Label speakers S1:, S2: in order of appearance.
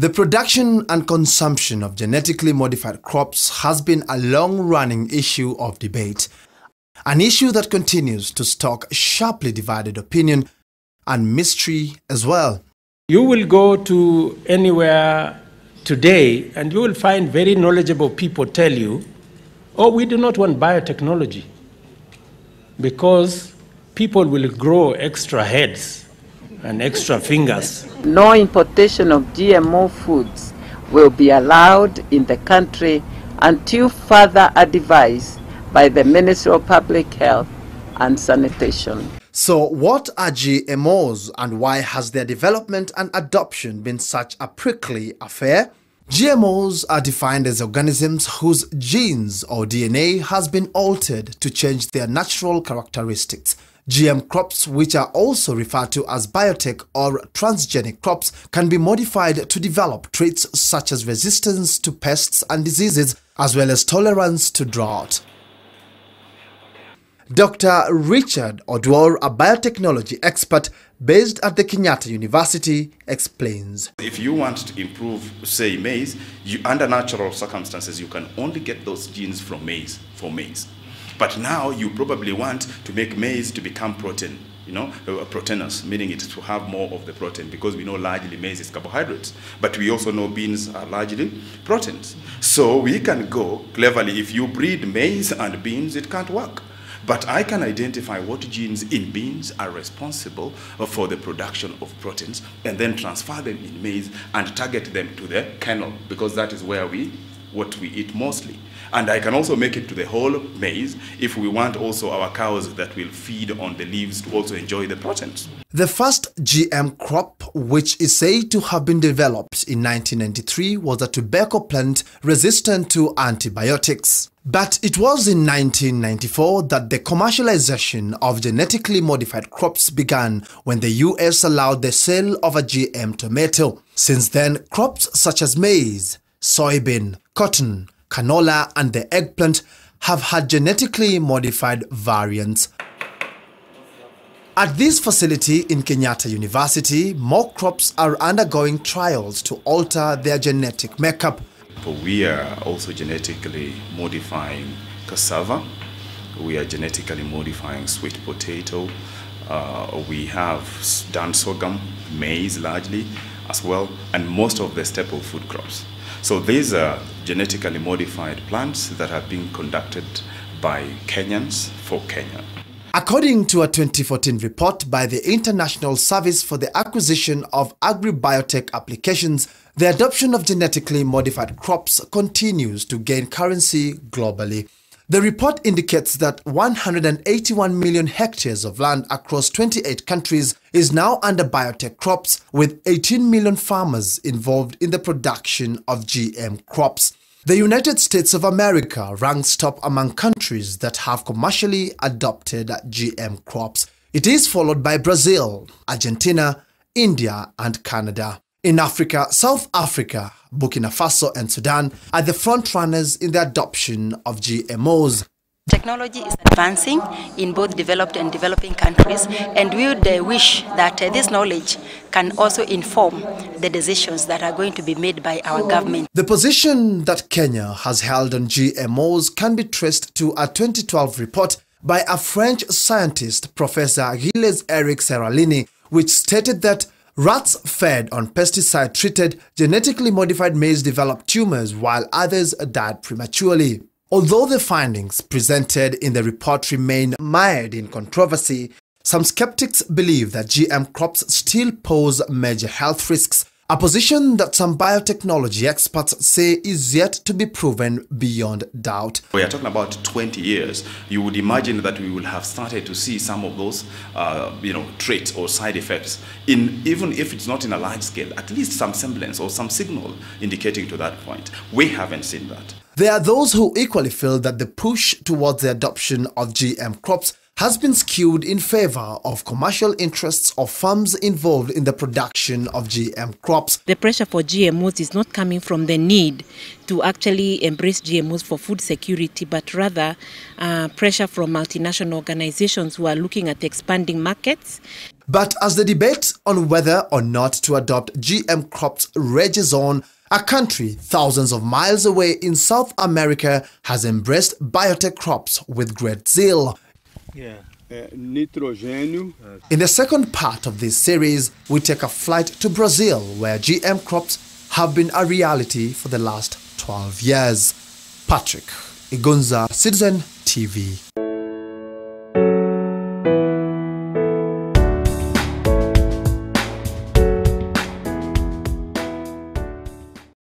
S1: The production and consumption of genetically modified crops has been a long-running issue of debate, an issue that continues to stoke sharply divided opinion and mystery as well.
S2: You will go to anywhere today and you will find very knowledgeable people tell you, oh, we do not want biotechnology because people will grow extra heads and extra fingers.
S3: No importation of GMO foods will be allowed in the country until further advice by the Ministry of Public Health and Sanitation.
S1: So what are GMOs and why has their development and adoption been such a prickly affair? GMOs are defined as organisms whose genes or DNA has been altered to change their natural characteristics. GM crops, which are also referred to as biotech or transgenic crops, can be modified to develop traits such as resistance to pests and diseases, as well as tolerance to drought. Dr. Richard Odwor, a biotechnology expert based at the Kenyatta University, explains.
S4: If you want to improve, say, maize, under natural circumstances, you can only get those genes from maize, for maize. But now you probably want to make maize to become protein, proteinous, meaning it to have more of the protein, because we know largely maize is carbohydrates. But we also know beans are largely proteins. So we can go cleverly, if you breed maize and beans, it can't work. But I can identify what genes in beans are responsible for the production of proteins and then transfer them in maize and target them to the kernel, because that is where what we eat mostly. And I can also make it to the whole maize if we want also our cows that will feed on the leaves to also enjoy the proteins.
S1: The first GM crop, which is said to have been developed in 1993, was a tobacco plant resistant to antibiotics. But it was in 1994 that the commercialization of genetically modified crops began when the US allowed the sale of a GM tomato. Since then, crops such as maize, soybean, cotton, canola and the eggplant have had genetically modified variants. At this facility in Kenyatta University, more crops are undergoing trials to alter their genetic makeup.
S4: We are also genetically modifying cassava. We are genetically modifying sweet potato. We have done sorghum, maize largely as well, and most of the staple food crops. So these are genetically modified plants that are being conducted by Kenyans for Kenya.
S1: According to a 2014 report by the International Service for the Acquisition of Agri-Biotech Applications, the adoption of genetically modified crops continues to gain currency globally. The report indicates that 181 million hectares of land across 28 countries is now under biotech crops, with 18 million farmers involved in the production of GM crops. The United States of America ranks top among countries that have commercially adopted GM crops. It is followed by Brazil, Argentina, India, and Canada. In Africa, South Africa, Burkina Faso, and Sudan are the front runners in the adoption of GMOs.
S5: Technology is advancing in both developed and developing countries, and we would wish that this knowledge can also inform the decisions that are going to be made by our government.
S1: The position that Kenya has held on GMOs can be traced to a 2012 report by a French scientist, Professor Gilles Eric Seralini, which stated that rats fed on pesticide-treated, genetically modified maize developed tumors while others died prematurely. Although the findings presented in the report remain mired in controversy, some skeptics believe that GM crops still pose major health risks, a position that some biotechnology experts say is yet to be proven beyond doubt.
S4: We are talking about 20 years. You would imagine that we will have started to see some of those traits or side effects, even if it's not in a large scale, at least some semblance or some signal indicating to that point. We haven't seen that.
S1: There are those who equally feel that the push towards the adoption of GM crops has been skewed in favor of commercial interests of firms involved in the production of GM crops.
S6: The pressure for GMOs is not coming from the need to actually embrace GMOs for food security, but rather pressure from multinational organizations who are looking at expanding markets.
S1: But as the debate on whether or not to adopt GM crops rages on, a country thousands of miles away in South America has embraced biotech crops with great zeal. In the second part of this series, we take a flight to Brazil, where GM crops have been a reality for the last 12 years. Patrick Igunza, Citizen TV.